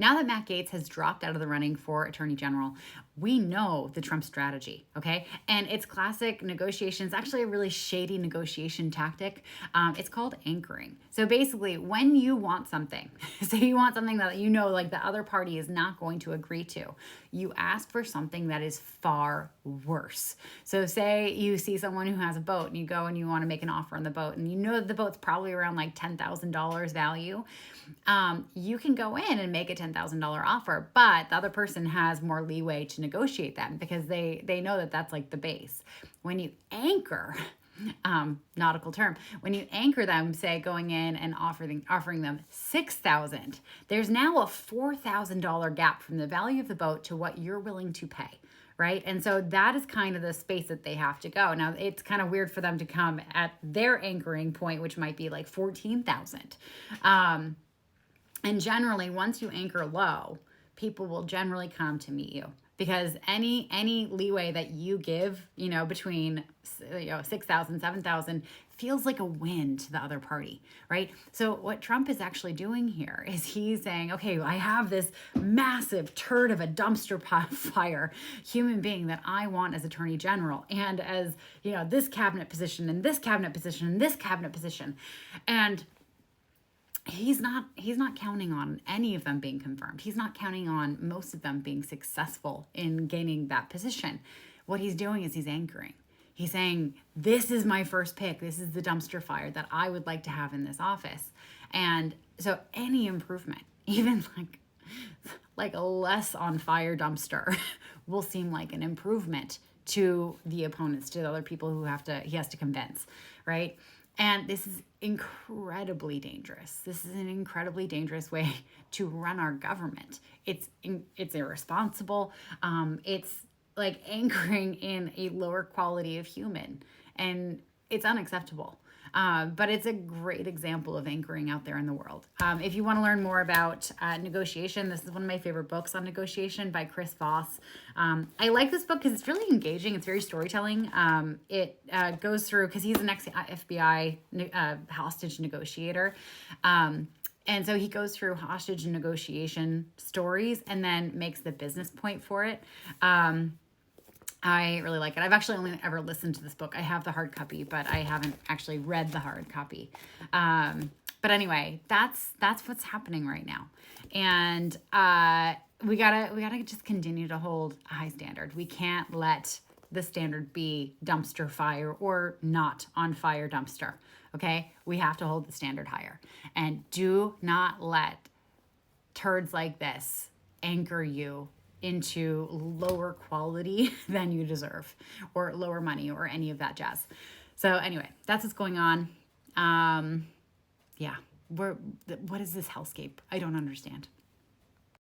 now that Matt Gaetz has dropped out of the running for Attorney General, we know the Trump strategy, okay? And it's classic negotiation. It's actually a really shady negotiation tactic. It's called anchoring. So basically, when you want something, say you want something that you know like the other party is not going to agree to, you ask for something that is far worse. So say you see someone who has a boat and you go and you want to make an offer on the boat and you know that the boat's probably around like $10,000 value. You can go in and make a $10,000 offer, but the other person has more leeway to negotiate that because they know that that's like the base. When you anchor, nautical term, when you anchor them, say going in and offering them 6,000, there's now a $4,000 gap from the value of the boat to what you're willing to pay. Right. And so that is kind of the space that they have to go. Now, it's kind of weird for them to come at their anchoring point, which might be like 14,000. And generally, once you anchor low, people will generally come to meet you because any leeway that you give, between 6,000, 7,000 feels like a win to the other party, right? So what Trump is actually doing here is he's saying, okay, I have this massive turd of a dumpster fire human being that I want as Attorney General and as, this cabinet position and this cabinet position and this cabinet position. And he's not counting on any of them being confirmed. He's not counting on most of them being successful in gaining that position. What he's doing is he's anchoring. He's saying, this is my first pick. This is the dumpster fire that I would like to have in this office. And so any improvement, even like a less on fire dumpster will seem like an improvement to the opponents, to the other people he has to convince, right? And this is incredibly dangerous. This is an incredibly dangerous way to run our government. It's irresponsible. It's like anchoring in a lower quality of human, and it's unacceptable. But it's a great example of anchoring out there in the world. If you want to learn more about negotiation, this is one of my favorite books on negotiation by Chris Voss. I like this book because it's really engaging. It's very storytelling. It goes through, because he's an ex-FBI hostage negotiator. And so he goes through hostage negotiation stories and then makes the business point for it. I really like it. I've actually only ever listened to this book. I have the hard copy, but I haven't actually read the hard copy. But anyway, that's what's happening right now. And we gotta just continue to hold a high standard. We can't let the standard be dumpster fire or not on fire dumpster. Okay? We have to hold the standard higher. And do not let turds like this anchor you into lower quality than you deserve, or lower money, or any of that jazz. So anyway, that's what's going on. Yeah, what is this hellscape? I don't understand.